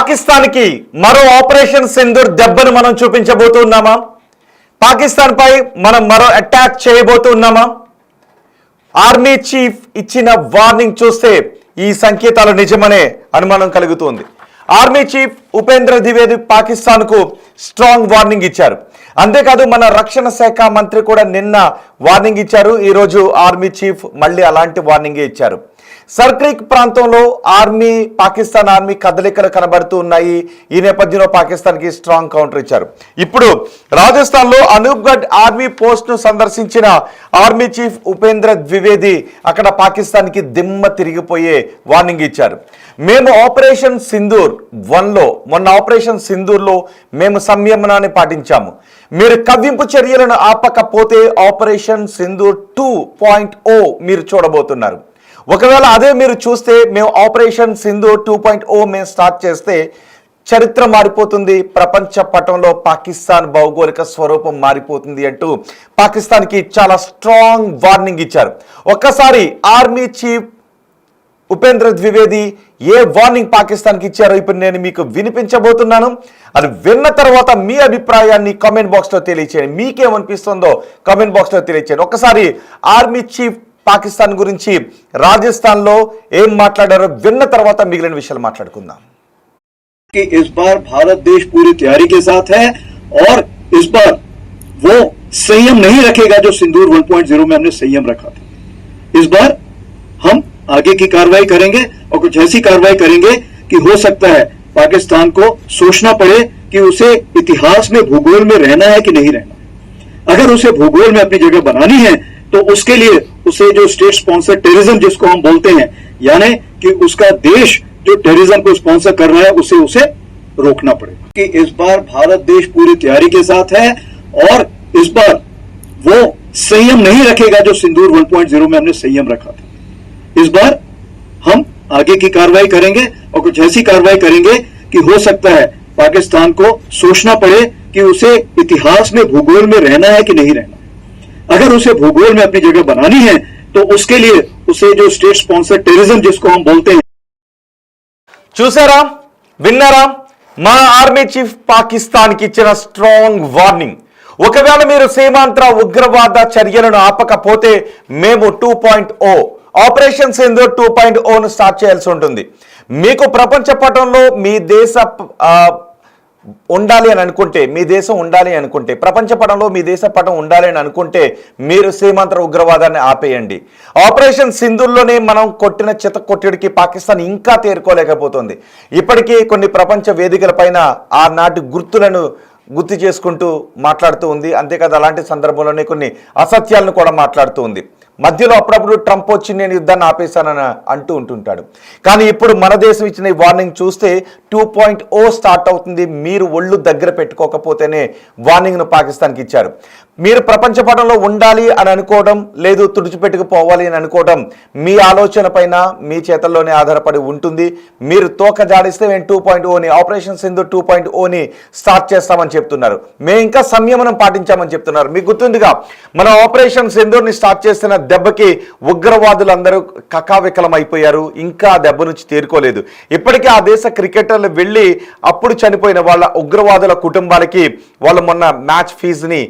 పాకిస్తాన్కి మరో ఆపరేషన్ సింధూర్ దెబ్బను మనం చూపించబోతున్నామా? పాకిస్తాన్ పై మనం మరో అటాక్ చేయబోతున్నామా? ఆర్మీ చీఫ్ ఇచ్చిన వార్నింగ్ చూస్తే ఈ సంకేతాలు నిజమనే అనుమానం కలుగుతుంది. ఆర్మీ చీఫ్ ఉపేంద్ర ద్వివేది పాకిస్తాన్కు స్ట్రాంగ్ వార్నింగ్ ఇచ్చారు. అంతేకాదు మన రక్షణ శాఖ మంత్రి కూడా నిన్న వార్నింగ్ ఇచ్చారు. ఈరోజు ఆర్మీ చీఫ్ మళ్ళీ అలాంటి వార్నింగే ఇచ్చారు. సర్క్రిక్ ప్రాంతంలో పాకిస్తాన్ ఆర్మీ కదలికలు కనబడుతూ ఉన్నాయి. ఈ నేపథ్యంలో పాకిస్తాన్కి స్ట్రాంగ్ కౌంటర్ ఇచ్చారు. ఇప్పుడు రాజస్థాన్లో అనూప్గఢ్ ఆర్మీ పోస్ట్ను సందర్శించిన ఆర్మీ చీఫ్ ఉపేంద్ర ద్వివేది అక్కడ పాకిస్తాన్కి దిమ్మ తిరిగిపోయే వార్నింగ్ ఇచ్చారు. మేము ఆపరేషన్ సింధూర్ 1లో మొన్న ఆపరేషన్ సింధూర్లో మేము సంయమనాన్ని పాటించాము. మీరు కవ్వింపు చర్యలను ఆపకపోతే ఆపరేషన్ సింధూర్ 2.0 మీరు చూడబోతున్నారు. ఒకవేళ అదే మీరు చూస్తే మేము ఆపరేషన్ సింధూర్ 2.0 మేము స్టార్ట్ చేస్తే చరిత్ర మారిపోతుంది, ప్రపంచ పటంలో పాకిస్తాన్ భౌగోళిక స్వరూపం మారిపోతుంది అంటూ పాకిస్తాన్కి చాలా స్ట్రాంగ్ వార్నింగ్ ఇచ్చారు. ఒక్కసారి ఆర్మీ చీఫ్ ఉపేంద్ర ద్వివేది ఏ వార్నింగ్ పాకిస్తాన్కి ఇచ్చారో ఇప్పుడు నేను మీకు వినిపించబోతున్నాను. అది విన్న తర్వాత మీ అభిప్రాయాన్ని కామెంట్ బాక్స్లో తెలియచేయండి. మీకేమనిపిస్తుందో కామెంట్ బాక్స్లో తెలియచేయండి. ఒకసారి ఆర్మీ చీఫ్ పాకిస్తాన్ గురించి రాజస్థాన్లో ఏం మాట్లాడారో విన్న తర్వాత మిగిలిన విషయాలు మాట్లాడుకుందాం. इस बार भारत देश पूरी तैयारी के साथ है और इस बार वो संयम नहीं रखेगा जो सिंदूर 1.0 में हमने संयम रखा था. इस बार हम आगे की कार्रवाई करेंगे और कुछ ऐसी कार्रवाई करेंगे कि हो सकता है पाकिस्तान को सोचना पड़े कि उसे इतिहास में भूगोल में रहना है कि नहीं रहना. अगर उसे भूगोल में अपनी जगह बनानी है तो उसके लिए उसे जो स्टेट स्पॉन्सर टेररिज्म जिसको हम बोलते हैं, यानी कि उसका देश जो टेररिज्म को स्पॉन्सर कर रहा है उसे रोकना पड़ेगा. कि इस बार भारत देश पूरी तैयारी के साथ है और इस बार वो संयम नहीं रखेगा जो सिंदूर 1.0 में हमने संयम रखा था. इस बार हम आगे की कार्रवाई करेंगे और कुछ ऐसी कार्रवाई करेंगे कि हो सकता है पाकिस्तान को सोचना पड़े कि उसे इतिहास में भूगोल में रहना है कि नहीं रहना. अगर उसे भूगोल में अपनी जगह बनानी है तो उसके लिए उसे जो स्टेट स्पॉन्सर टेररिज्म जिसको हम बोलते हैं. చూసారా, విన్నారా? మా ఆర్మీ చీఫ్ పాకిస్తాన్కి ఇచ్చిన స్ట్రాంగ్ వార్నింగ్. ఒకవేళ మీరు సీమాంధ్ర ఉగ్రవాద చర్యలను ఆపకపోతే మేము 2.0 ఆపరేషన్ సింధూర్ 2.0ను స్టార్ట్ చేయాల్సి ఉంటుంది. మీకు ప్రపంచ పటంలో మీ దేశ ఉండాలి అని అనుకుంటే, మీ దేశం ఉండాలి అనుకుంటే, ప్రపంచ పటంలో మీ దేశ పటం ఉండాలి అని అనుకుంటే మీరు సీమాంధ్ర ఉగ్రవాదాన్ని ఆపేయండి. ఆపరేషన్ సింధూర్లోనే మనం కొట్టిన చిత కొట్టుడికి పాకిస్తాన్ ఇంకా తేరుకోలేకపోతుంది. ఇప్పటికీ కొన్ని ప్రపంచ వేదికలపైన ఆనాటి గుర్తులను గుర్తు చేసుకుంటూ మాట్లాడుతూ ఉంది. అంతేకాదు అలాంటి సందర్భంలోనే కొన్ని అసత్యాలను కూడా మాట్లాడుతూ ఉంది. మధ్యలో అప్పుడప్పుడు ట్రంప్ వచ్చి నేను యుద్ధాన్ని ఆపేశానని అంటూ ఉంటుంటాడు. కానీ ఇప్పుడు మన దేశం ఇచ్చిన ఈ వార్నింగ్ చూస్తే 2.0 స్టార్ట్ అవుతుంది. మీరు ఒళ్ళు దగ్గర పెట్టుకోకపోతేనే వార్నింగ్ను పాకిస్తాన్కి ఇచ్చారు. మీరు ప్రపంచ పటంలో ఉండాలి అని అనుకోవడం, లేదు తుడిచిపెట్టుకుపోవాలి అని అనుకోవడం మీ ఆలోచన పైన మీ చేతల్లోనే ఆధారపడి ఉంటుంది. మీరు తోక జాడిస్తే మేము 2.0ని ఆపరేషన్ సింధూర్ 2.0ని స్టార్ట్ చేస్తామని చెప్తున్నారు. మేము ఇంకా సంయమనం పాటించామని చెప్తున్నారు. మీకు గుర్తుందిగా మనం ఆపరేషన్ సింధూర్ని స్టార్ట్ చేస్తున్న దెబ్బకి ఉగ్రవాదులందరూ కకావికలం అయిపోయారు. ఇంకా దెబ్బ నుంచి తేరుకోలేదు. ఇప్పటికీ ఆ దేశ క్రికెటర్లు వెళ్ళి అప్పుడు చనిపోయిన వాళ్ళ ఉగ్రవాదుల కుటుంబాలకి వాళ్ళు మొన్న మ్యాచ్ ఫీజుని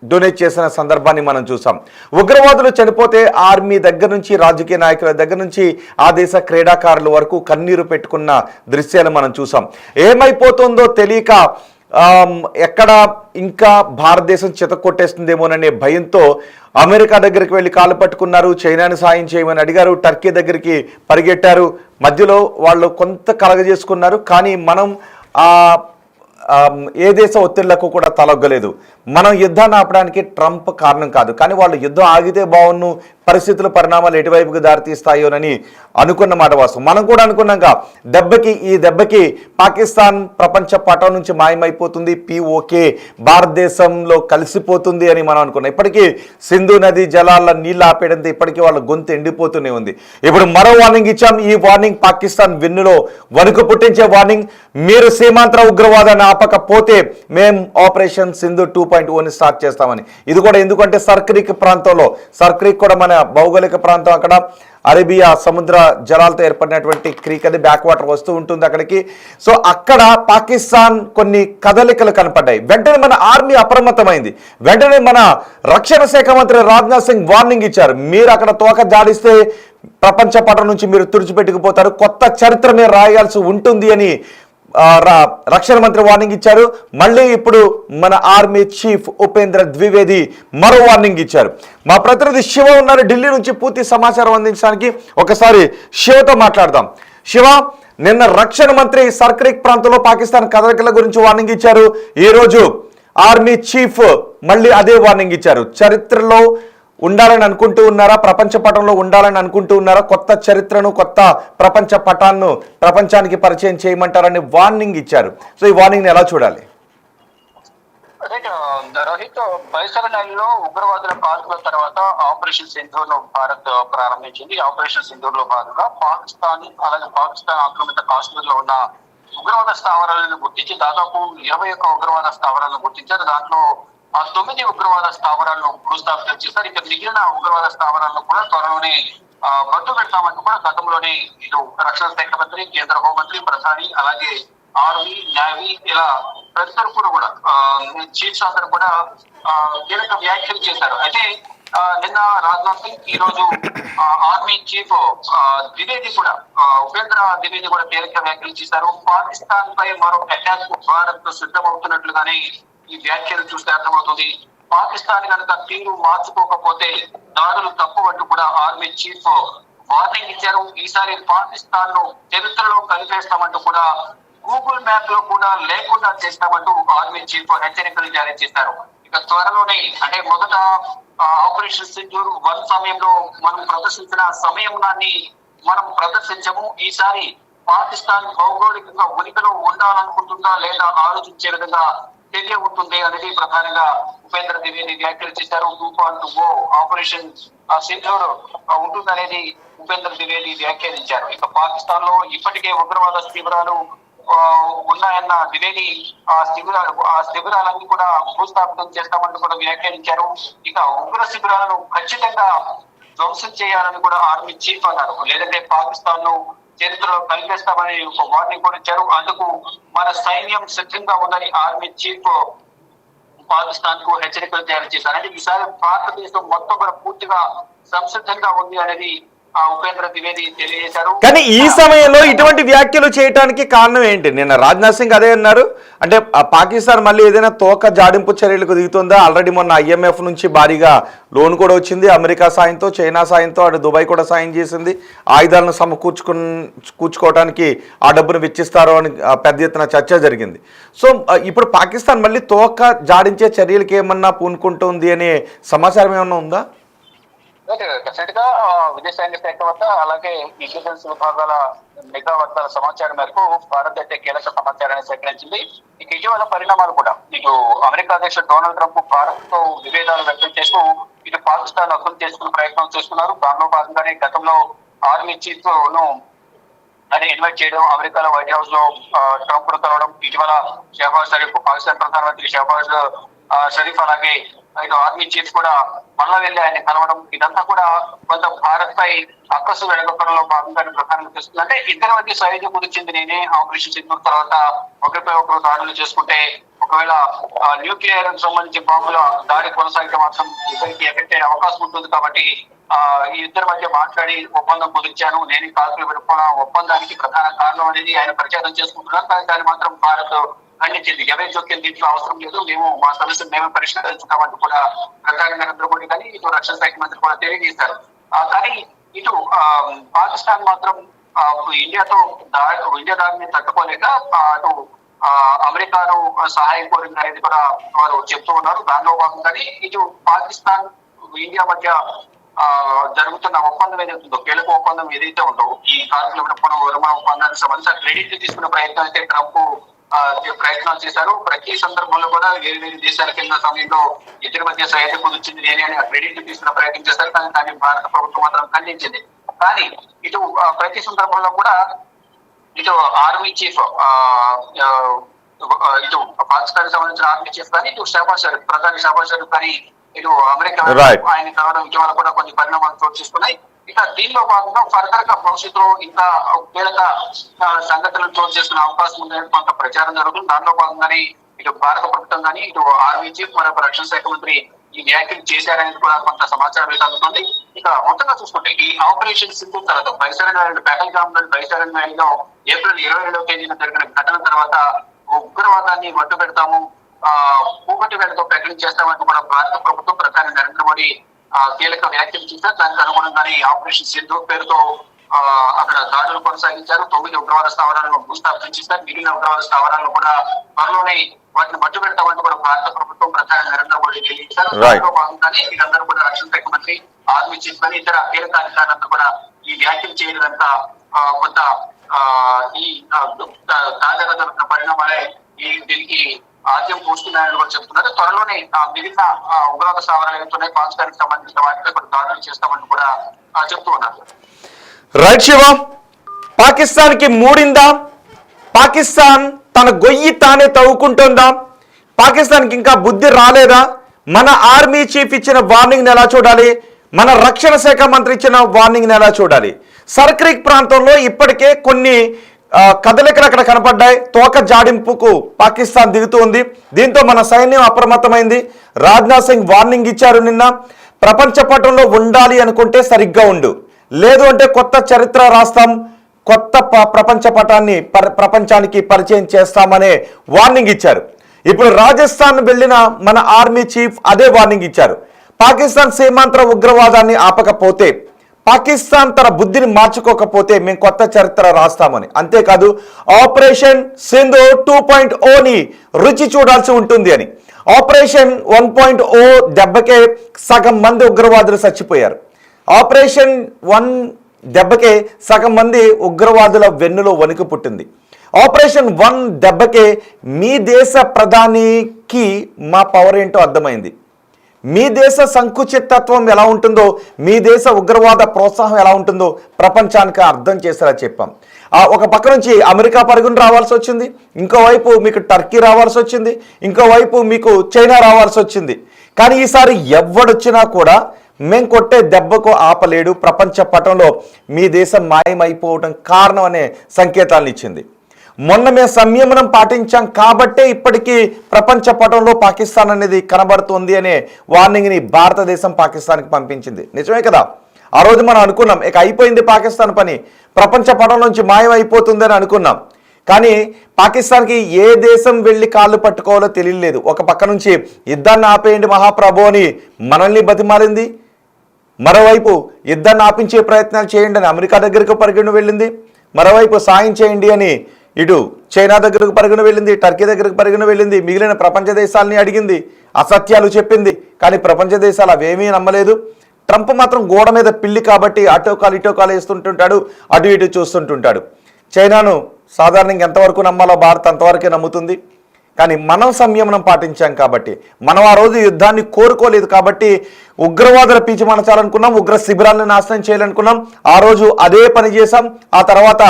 డొనేట్ చేసిన సందర్భాన్ని మనం చూసాం. ఉగ్రవాదులు చనిపోతే ఆర్మీ దగ్గర నుంచి, రాజకీయ నాయకుల దగ్గర నుంచి ఆ దేశ క్రీడాకారుల వరకు కన్నీరు పెట్టుకున్న దృశ్యాలు మనం చూసాం. ఏమైపోతుందో తెలియక ఎక్కడ ఇంకా భారతదేశం చితకొట్టేస్తుందేమోననే భయంతో అమెరికా దగ్గరికి వెళ్ళి కాలు పట్టుకున్నారు. చైనాని సాయం చేయమని అడిగారు. టర్కీ దగ్గరికి పరిగెట్టారు. మధ్యలో వాళ్ళు కొంత కలగజేసుకున్నారు. కానీ మనం ఏ దేశ ఒత్తిళ్లకు కూడా తలొగ్గలేదు. మనం యుద్ధాన్ని ఆపడానికి ట్రంప్ కారణం కాదు. కానీ వాళ్ళు యుద్ధం ఆగితే బాగున్ను, పరిస్థితుల పరిణామాలు ఎటువైపుకు దారితీస్తాయోనని అనుకున్న మాట వాస్తవం. మనం కూడా అనుకున్నాక ఈ దెబ్బకి పాకిస్తాన్ ప్రపంచ పటం నుంచి మాయమైపోతుంది, POK భారతదేశంలో కలిసిపోతుంది అని మనం అనుకున్నాం. ఇప్పటికీ సింధు నది జలాల నీళ్ళు ఆపేయడంతో ఇప్పటికీ వాళ్ళ గొంతు ఎండిపోతూనే ఉంది. ఇప్పుడు మరో వార్నింగ్ ఇచ్చాం. ఈ వార్నింగ్ పాకిస్తాన్ వెన్నులో వణుకు పుట్టించే వార్నింగ్. మీరు సీమాంధ్ర ఉగ్రవాదాన్ని తప్పకపోతే మేం ఆపరేషన్ సింధు 2.0 స్టార్ట్ చేస్తామని. ఇది కూడా ఎందుకంటే సర్క్రిక్ ప్రాంతంలో, సర్క్రిక్ కూడా మన భౌగోళిక ప్రాంతం, అక్కడ అరేబియా సముద్ర జలాలతో ఏర్పడినటువంటి క్రీక్, అది బ్యాక్ వాటర్ వస్తూ ఉంటుంది అక్కడికి. సో అక్కడ పాకిస్తాన్ కొన్ని కదలికలు కనపడ్డాయి. వెంటనే మన ఆర్మీ అప్రమత్తమైంది. వెంటనే మన రక్షణ శాఖ మంత్రి రాజ్నాథ్ సింగ్ వార్నింగ్ ఇచ్చారు, మీరు అక్కడ తోక జాడిస్తే ప్రపంచ పటం నుంచి మీరు తుడిచిపెట్టుకుపోతారు, కొత్త చరిత్ర మీరు రాయాల్సి ఉంటుంది అని రక్షణ మంత్రి వార్నింగ్ ఇచ్చారు. మళ్ళీ ఇప్పుడు మన ఆర్మీ చీఫ్ ఉపేంద్ర ద్వివేది మరో వార్నింగ్ ఇచ్చారు. మా ప్రతినిధి శివ ఉన్నారు ఢిల్లీ నుంచి పూర్తి సమాచారం అందించడానికి. ఒకసారి శివతో మాట్లాడదాం. శివ, నిన్న రక్షణ మంత్రి సర్క్రిక్ ప్రాంతంలో పాకిస్తాన్ కదలికల గురించి వార్నింగ్ ఇచ్చారు. ఈ రోజు ఆర్మీ చీఫ్ మళ్ళీ అదే వార్నింగ్ ఇచ్చారు. చరిత్రలో ఉండాలని అనుకుంటూ ఉన్నారా, ప్రపంచ పటంలో ఉండాలని అనుకుంటూ ఉన్నారా, కొత్త చరిత్రను, కొత్త ప్రపంచ పటాన్ని ప్రపంచానికి పరిచయం చేయమంటారని వార్నింగ్ ఇచ్చారు. సో ఈ వార్నింగ్ ఎలా చూడాలి? రోహిత్, పరిసర నెలలో ఉగ్రవాదుల కాల్పుల తర్వాత ఆపరేషన్ సింధూర్ ను భారత్ ప్రారంభించింది. ఆపరేషన్ సింధూర్ లో భాగంగా పాకిస్తాన్, అలాగే పాకిస్తాన్ ఆక్రమిత కాశ్మీర్ లో ఉన్న ఉగ్రవాద స్థావరాలను గుర్తించి దాదాపు 21 ఉగ్రవాద స్థావరాలను గుర్తించారు. దాంట్లో 9 ఉగ్రవాద స్థావరాలను భూస్థాపితం చేశారు. ఇక మిగిలిన ఉగ్రవాద స్థావరాలను కూడా త్వరలోనే మట్టు పెడతామంటూ కూడా గతంలోనే ఇటు రక్షణ శాఖ మంత్రి, కేంద్ర హోంమంత్రి, ప్రధాని, అలాగే ఆర్మీ, నేవీ ఇలా ప్రతి తరపున కూడా చీఫ్స్ అందరూ కూడా కీలక వ్యాఖ్యలు చేశారు. అయితే నిన్న రాజ్నాథ్ సింగ్, ఈ రోజు ఆర్మీ చీఫ్ ద్వివేది కూడా, ఉపేంద్ర ద్వివేది కూడా కీలక వ్యాఖ్యలు చేశారు. పాకిస్తాన్ పై మరో అటాక్ భారత్ సిద్ధమవుతున్నట్లుగానే ఈ వ్యాఖ్యలు చూస్తే అర్థమవుతుంది. పాకిస్తాన్ కనుక తీరు మార్చుకోకపోతే దాడులు తప్పవంటూ కూడా ఆర్మీ చీఫ్ వార్నింగ్ ఇచ్చారు. ఈసారి పాకిస్తాన్ ను చరిత్రలో కలిపేస్తామంటూ కూడా, గూగుల్ మ్యాప్ లో కూడా లేకుండా చేస్తామంటూ ఆర్మీ చీఫ్ హెచ్చరికలు జారీ చేశారు. ఇక త్వరలోనే, అంటే మొదట ఆపరేషన్ సింధూర్ 1 సమయంలో మనం ప్రదర్శించిన సమయాన్ని మనం ప్రదర్శించము. ఈసారి పాకిస్తాన్ భౌగోళికంగా ఉనికిలో ఉండాలనుకుంటుందా లేదా ఆలోచించే విధంగా చర్య ఉంటుంది అనేది ప్రధానంగా ఉపేంద్ర ద్వివేది వ్యాఖ్యలు చేశారు. 2.0 ఆపరేషన్ సింధూర్ ఉంటుందనేది ఉపేంద్ర ద్వివేది వ్యాఖ్యానించారు. ఇక పాకిస్తాన్ లో ఇప్పటికే ఉగ్రవాద శిబిరాలు ఉన్నాయన్న ద్వివేది ఆ శిబిరాలన్నీ కూడా భూస్థాపితం చేస్తామంటూ కూడా వ్యాఖ్యానించారు. ఇక ఉగ్ర శిబిరాలను ఖచ్చితంగా ధ్వంసం చేయాలని కూడా ఆర్మీ చీఫ్ అన్నారు. లేదంటే పాకిస్తాన్ ను చరిత్రలో కలిపేస్తామని ఒక వార్నింగ్ కూడా ఇచ్చారు. అందుకు మన సైన్యం సిద్ధంగా ఉందని ఆర్మీ చీఫ్ పాకిస్తాన్ కు హెచ్చరికలు జారీ చేశారు. అంటే ఈసారి భారతదేశం మొత్తం కూడా పూర్తిగా సంసిద్ధంగా ఉంది అనేది ఉపేంద్ర ద్వివేది తెలియజేశారు. కానీ ఈ సమయంలో ఇటువంటి వ్యాఖ్యలు చేయడానికి కారణం ఏంటి? నిన్న రాజ్నాథ్ సింగ్ అదే అన్నారు. అంటే పాకిస్తాన్ మళ్ళీ ఏదైనా తోక జాడింపు చర్యలకు దిగుతుందా? ఆల్రెడీ మొన్న IMF నుంచి భారీగా లోన్ కూడా వచ్చింది, అమెరికా సాయంతో, చైనా సాయంతో, అటు దుబాయ్ కూడా సాయం చేసింది. ఆయుధాలను కూర్చుకోవడానికి ఆ డబ్బును వెచ్చిస్తారో అని పెద్ద ఎత్తున చర్చ జరిగింది. సో ఇప్పుడు పాకిస్తాన్ మళ్ళీ తోక జాడించే చర్యలకు ఏమన్నా పూనుకుంటుంది అనే సమాచారం ఏమన్నా ఉందా? డెఫినెట్ గా విదేశాంగ శాఖ వద్ద, అలాగే ఇంటెలిజెన్స్ విభాగాల నిఘా వర్గాల సమాచారం మేరకు భారత్ అయితే కీలక సమాచారాన్ని సేకరించింది. ఇక ఇటీవల పరిణామాలు కూడా, ఇటు అమెరికా అధ్యక్షుడు డొనాల్డ్ ట్రంప్ భారత్ తో విభేదాలు వ్యక్తం చేస్తూ ఇటు పాకిస్తాన్ అర్థం చేసుకునే ప్రయత్నం చేస్తున్నారు. దానిలో భాగంగానే గతంలో ఆర్మీ చీఫ్ ను ఇన్వైట్ చేయడం, అమెరికాలో వైట్ హౌస్ లో ట్రంప్ ను కలవడం, ఇటీవల షహబాజ్ షరీఫ్, పాకిస్తాన్ ప్రధానమంత్రి షహబాజ్ షరీఫ్, అలాగే ఇటు ఆర్మీ చీఫ్ కూడా మళ్ళా వెళ్ళి ఆయన కలవడం, ఇదంతా కూడా కొంత భారత్ పై అక్కసు వెడగొట్టడంలో భాగంగానే ప్రధానంగా తెలుస్తుంది. అంటే ఇద్దరి మధ్య సైన్యం కుదిర్చింది నేనే. ఆపరేషన్ సింధూర్ తర్వాత ఒకరిపై ఒకరు దాడులు చేసుకుంటే, ఒకవేళ న్యూక్లియర్ సంబంధించి బాంబుల దాడి కొనసాగితే మాత్రం ఇద్దరికి ఎఫెక్ట్ అయ్యే అవకాశం ఉంటుంది. కాబట్టి ఈ ఇద్దరి మధ్య మాట్లాడి ఒప్పందం కుదిర్చాను, నేను కాల్పులు పెట్టుకున్న ఒప్పందానికి ప్రధాన కారణం అనేది ఆయన ప్రచారం చేసుకుంటున్నారు. కానీ దాన్ని మాత్రం భారత్ ఖండించింది. ఎవరి జోక్యం దీంట్లో అవసరం లేదు, మేము మా సమస్యను మేమే పరిష్కరించుతామంటూ కూడా ప్రధాని నరేంద్ర మోడీ కానీ ఇటు రక్షణ శాఖ మంత్రి కూడా తెలియజేశారు. కానీ ఇటు పాకిస్తాన్ మాత్రం ఇండియా దాడిని తట్టుకోలేక అటు అమెరికాను సహాయం కోరింది అనేది కూడా వారు చెప్తూ ఉన్నారు. దానిలో భాగంగానే ఇటు పాకిస్తాన్ ఇండియా మధ్య జరుగుతున్న ఒప్పందం ఏదైతే ఉందో, కీలక ఒప్పందం ఏదైతే ఉందో, ఈ కార్మికుల విరమణ ఒప్పందానికి సంబంధించి క్రెడిట్ తీసుకునే ప్రయత్నం అయితే ట్రంప్ ప్రయత్నాలు చేశారు. ప్రతి సందర్భంలో కూడా వేరు వేరు దేశాలకు వెళ్ళిన సమయంలో ఇద్దరి మధ్య సహాయత కుదిర్చింది నేనే అని క్రెడిట్ తీసుకునే ప్రయత్నం చేశారు. కానీ దాన్ని భారత ప్రభుత్వం మాత్రం ఖండించింది. కానీ ఇటు ప్రతి సందర్భంలో కూడా ఇటు ఆర్మీ చీఫ్ ఇటు పాకిస్తాన్ సంబంధించిన ఆర్మీ చీఫ్ కానీ ఇటు షహబాజ్ షరీఫ్ ప్రధాని షహబాజ్ షరీఫ్ కానీ ఇటు అమెరికా ఆయన కలవడం ఇటీవల కూడా కొన్ని పరిణామాలు చోటు చేసుకున్నాయి. ఇక దీనిలో భాగంగా ఫర్దర్ గా భవిష్యత్తులో ఇంకా కీలక సంఘటనలు చోటు చేసుకునే అవకాశం ఉందని కొంత ప్రచారం జరుగుతుంది. దానిలో భాగంగానే ఇటు భారత ప్రభుత్వం కానీ ఇటు ఆర్మీ చీఫ్ మరొక రక్షణ శాఖ మంత్రి ఈ వ్యాఖ్యలు చేశారనేది కూడా కొంత సమాచారం అందుతుంది. ఇక మొత్తంగా చూసుకుంటే ఈ ఆపరేషన్ సింధూర్ తర్వాత పహల్గామ్ వ్యాలీలో ఏప్రిల్ 22వ తేదీన జరిగిన ఘటన తర్వాత ఉగ్రవాదాన్ని మట్టు పెడతాము, పూకటి వేళతో ప్రకటించేస్తామని కూడా భారత ప్రభుత్వం ప్రధాని నరేంద్ర మోడీ కీలక వ్యాఖ్యలు చేశారు. దానికి అనుగుణంగానే ఆపరేషన్ సింధూర్ పేరుతో అక్కడ దాడులు కొనసాగించారు. 9 ఉగ్రవాద స్థావరాలను భూస్థాపితం చేశారు. మిగిలిన ఉగ్రవాద స్థావరాలను కూడా త్వరలోనే వాటిని మట్టు పెడతామని కూడా భారత ప్రభుత్వం ప్రధాని నరేంద్ర మోడీ తెలియజేశారు. దానిలో భాగంగానే వీరందరూ కూడా రక్షణ శాఖ మంత్రి, ఆర్మీ చీఫ్ అని ఇతర కీలక అధికారులంతా కూడా ఈ వ్యాఖ్యలు చేయడంతా కొంత ఈ తాజాగా జరుగుతున్న పరిణామాలే దీనికి ఆద్యం పోస్తున్నాయని కూడా చెప్తున్నారు. త్వరలోనే మిగిలిన ఉగ్రవాద స్థావరాలు ఏవైతున్నాయి పాకిస్తాన్కి సంబంధించిన వాటిపై కూడా దాడులు చేస్తామని కూడా చెప్తూ ఉన్నారు. రైట్ శివ, పాకిస్తాన్ కి మూడిందా? పాకిస్తాన్ తన గొయ్యి తానే తవ్వుకుంటుందా? పాకిస్తాన్ కి ఇంకా బుద్ధి రాలేదా? మన ఆర్మీ చీఫ్ ఇచ్చిన వార్నింగ్ ఎలా చూడాలి? మన రక్షణ శాఖ మంత్రి ఇచ్చిన వార్నింగ్ ఎలా చూడాలి? సర్క్రిక్ ప్రాంతంలో ఇప్పటికే కొన్ని కదలికలు అక్కడ కనపడ్డాయి. తోక జాడింపుకు పాకిస్తాన్ దిగుతూ ఉంది. దీంతో మన సైన్యం అప్రమత్తమైంది. రాజ్నాథ్ సింగ్ వార్నింగ్ ఇచ్చారు నిన్న, ప్రపంచ పటంలో ఉండాలి అనుకుంటే సరిగ్గా ఉండు, లేదు అంటే కొత్త చరిత్ర రాస్తాం, కొత్త ప్రపంచ పటాన్ని ప్రపంచానికి పరిచయం చేస్తామనే వార్నింగ్ ఇచ్చారు. ఇప్పుడు రాజస్థాన్ వెళ్ళిన మన ఆర్మీ చీఫ్ అదే వార్నింగ్ ఇచ్చారు. పాకిస్తాన్ సీమాంతర ఉగ్రవాదాన్ని ఆపకపోతే, పాకిస్తాన్ తన బుద్ధిని మార్చుకోకపోతే మేము కొత్త చరిత్ర రాస్తామని. అంతేకాదు ఆపరేషన్ సింధూర్ 2.0ని రుచి చూడాల్సి ఉంటుంది అని. ఆపరేషన్ 1.0 దెబ్బకే సగం మంది ఉగ్రవాదులు చచ్చిపోయారు. ఆపరేషన్ 1 దెబ్బకే సగం మంది ఉగ్రవాదుల వెన్నులో వణుకు పుట్టింది. ఆపరేషన్ 1 దెబ్బకే మీ దేశ ప్రధానికి మా పవర్ ఏంటో అర్థమైంది. మీ దేశ సంకుచితత్వం ఎలా ఉంటుందో, మీ దేశ ఉగ్రవాద ప్రోత్సాహం ఎలా ఉంటుందో ప్రపంచానికి అర్థం చేసేలా చెప్పాం. ఒక పక్క నుంచి అమెరికా పరుగును రావాల్సి వచ్చింది, ఇంకోవైపు మీకు టర్కీ రావాల్సి వచ్చింది, ఇంకోవైపు మీకు చైనా రావాల్సి వచ్చింది. కానీ ఈసారి ఎవడొచ్చినా కూడా మేం కొట్టే దెబ్బకు ఆపలేడు, ప్రపంచ పటంలో మీ దేశం మాయమైపోవడం కారణం అనే సంకేతాలను ఇచ్చింది. మొన్న మేము సంయమనం పాటించాం కాబట్టే ఇప్పటికీ ప్రపంచ పటంలో పాకిస్తాన్ అనేది కనబడుతుంది అనే వార్నింగ్ని భారతదేశం పాకిస్తాన్కి పంపించింది. నిజమే కదా? ఆ రోజు మనం అనుకున్నాం ఇక అయిపోయింది పాకిస్తాన్ పని, ప్రపంచ పటం నుంచి మాయం అయిపోతుందని అనుకున్నాం. కానీ పాకిస్తాన్కి ఏ దేశం వెళ్ళి కాళ్ళు పట్టుకోవాలో తెలియలేదు. ఒక పక్క నుంచి యుద్ధాన్ని ఆపేయండి మహాప్రభు అని మనల్ని బతిమాలింది, మరోవైపు యుద్ధాన్ని ఆపించే ప్రయత్నాలు చేయండి అని అమెరికా దగ్గరకు పరిగెను వెళ్ళింది, మరోవైపు సాయం చేయండి అని ఇటు చైనా దగ్గరకు పరిగెను వెళ్ళింది, టర్కీ దగ్గరకు పరిగెను వెళ్ళింది, మిగిలిన ప్రపంచ దేశాలని అడిగింది, అసత్యాలు చెప్పింది. కానీ ప్రపంచ దేశాలు అవేమీ నమ్మలేదు. ట్రంప్ మాత్రం గోడ మీద పిల్లి కాబట్టి అటోకాలు ఇటోకాలు వేస్తుంటుంటాడు, అటు ఇటు చూస్తుంటుంటాడు. చైనాను సాధారణంగా ఎంతవరకు నమ్మాలో భారత్ అంతవరకే నమ్ముతుంది. కానీ మనం సంయమనం పాటించాం కాబట్టి, మనం ఆ రోజు యుద్ధాన్ని కోరుకోలేదు కాబట్టి ఉగ్రవాదుల పీచి మనచాలనుకున్నాం, ఉగ్ర శిబిరాలను నాశనం చేయాలనుకున్నాం. ఆ రోజు అదే పని చేశాం. ఆ తర్వాత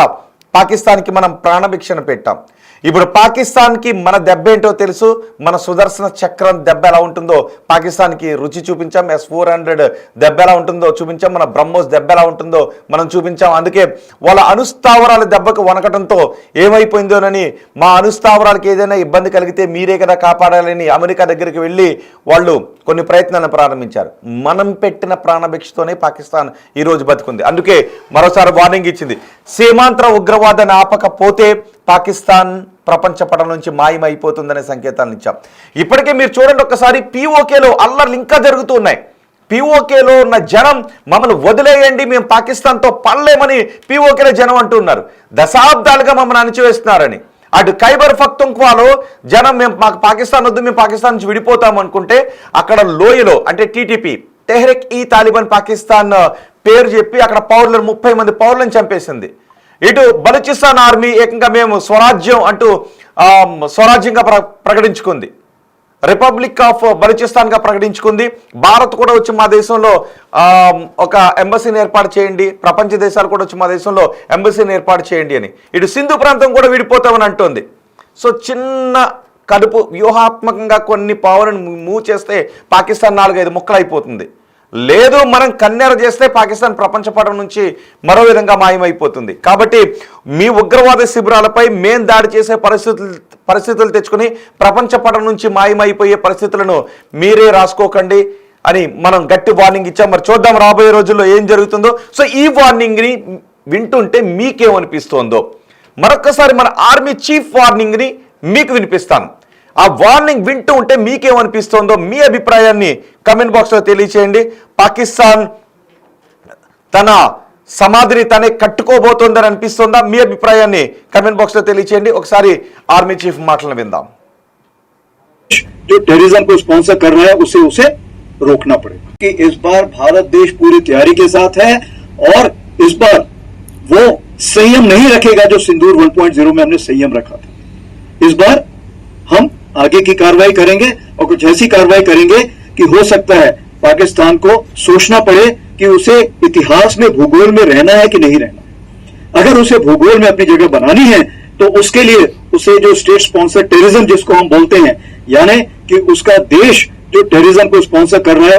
పాకిస్తాన్కి మనం ప్రాణభిక్షణ పెట్టాం. ఇప్పుడు పాకిస్తాన్కి మన దెబ్బ ఏంటో తెలుసు. మన సుదర్శన చక్రం దెబ్బ ఎలా ఉంటుందో పాకిస్తాన్కి రుచి చూపించాం. S-400 దెబ్బ ఎలా ఉంటుందో చూపించాం. మన బ్రహ్మోస్ దెబ్బ ఎలా ఉంటుందో మనం చూపించాం. అందుకే వాళ్ళ అణుస్థావరాల దెబ్బకు వనకటంతో ఏమైపోయిందోనని, మా అణుస్థావరాలకు ఏదైనా ఇబ్బంది కలిగితే మీరే కదా కాపాడాలని అమెరికా దగ్గరికి వెళ్ళి వాళ్ళు కొన్ని ప్రయత్నాలను ప్రారంభించారు. మనం పెట్టిన ప్రాణభిక్షతోనే పాకిస్తాన్ ఈరోజు బతుకుంది. అందుకే మరోసారి వార్నింగ్ ఇచ్చింది. సీమాంతర ఉగ్రవాదాన్ని ఆపకపోతే పాకిస్తాన్ ప్రపంచ పటం నుంచి మాయమైపోతుందనే సంకేతాలను ఇచ్చాం. ఇప్పటికే మీరు చూడండి ఒక్కసారి, POKలో అల్లర్లు ఇంకా జరుగుతూ ఉన్నాయి. POKలో ఉన్న జనం మమ్మల్ని వదిలేయండి, మేము పాకిస్తాన్తో పడలేమని POKలో జనం అంటున్నారు. దశాబ్దాలుగా మమ్మల్ని అణిచివేస్తున్నారని. అటు ఖైబర్ పఖ్తూన్ఖ్వాలో జనం మాకు పాకిస్తాన్ వద్దు, మేము పాకిస్తాన్ నుంచి విడిపోతాం అనుకుంటే అక్కడ లోయలో అంటే TTP తెహ్రిక్ ఈ తాలిబాన్ పాకిస్తాన్ పేరు చెప్పి అక్కడ పౌరులను 30 మంది పౌరులను చంపేసింది. ఇటు బలూచిస్తాన్ ఆర్మీ ఏకంగా మేము స్వరాజ్యం అంటూ స్వరాజ్యంగా ప్రకటించుకుంది, రిపబ్లిక్ ఆఫ్ బలూచిస్తాన్గా ప్రకటించుకుంది. భారత్ కూడా వచ్చి మా దేశంలో ఒక ఎంబసీని ఏర్పాటు చేయండి, ప్రపంచ దేశాలు కూడా వచ్చి మా దేశంలో ఎంబసీని ఏర్పాటు చేయండి అని. ఇటు సింధు ప్రాంతం కూడా విడిపోతామని అంటోంది. సో చిన్న కడుపు వ్యూహాత్మకంగా కొన్ని పావులను మూవ్ చేస్తే పాకిస్తాన్ 4-5 ముక్కలు అయిపోతుంది. లేదు మనం కన్నెర చేస్తే పాకిస్తాన్ ప్రపంచ పటం నుంచి మరో విధంగా మాయమైపోతుంది. కాబట్టి మీ ఉగ్రవాద శిబిరాలపై మేం దాడి చేసే పరిస్థితులు తెచ్చుకొని ప్రపంచ పటం నుంచి మాయమైపోయే పరిస్థితులను మీరే రాసుకోకండి అని మనం గట్టి వార్నింగ్ ఇచ్చాం. మరి చూద్దాం రాబోయే రోజుల్లో ఏం జరుగుతుందో. సో ఈ వార్నింగ్ని వింటుంటే మీకేమనిపిస్తోందో మరొకసారి మన ఆర్మీ చీఫ్ వార్నింగ్ని మీకు వినిపిస్తాను. ఆ వార్నింగ్ వింటూ ఉంటే మీకేమనిపిస్తోందో మీ అభిప్రాయాన్ని కమెంట్ బాక్స్లో తెలియచేయండి. పాకిస్తాన్ తన సమాధిని తనే కట్టుకోబోతోందని అనిపిస్తోందా? మీ అభిప్రాయాన్ని కమెంట్ బాక్స్లో తెలియచేయండి. ఒకసారి ఆర్మీ చీఫ్ మాటలను విందాం. जो टेररिज्म को स्पॉन्सर कर रहा है उसे रोकना पड़ेगा कि इस बार भारत देश पूरी तैयारी के साथ है और इस बार वो संयम नहीं रखेगा जो सिंदूर 1.0 में हमने संयम रखा था. इस बार हम आगे की कार्रवाई करेंगे और कुछ ऐसी कार्रवाई करेंगे कि हो सकता है पाकिस्तान को सोचना पड़े कि उसे इतिहास में भूगोल में रहना है कि नहीं रहना. अगर उसे भूगोल में अपनी जगह बनानी है तो उसके लिए उसे जो स्टेट स्पॉन्सर टेररिज्म जिसको हम बोलते हैं यानी कि उसका देश जो टेररिज्म को स्पॉन्सर कर रहा है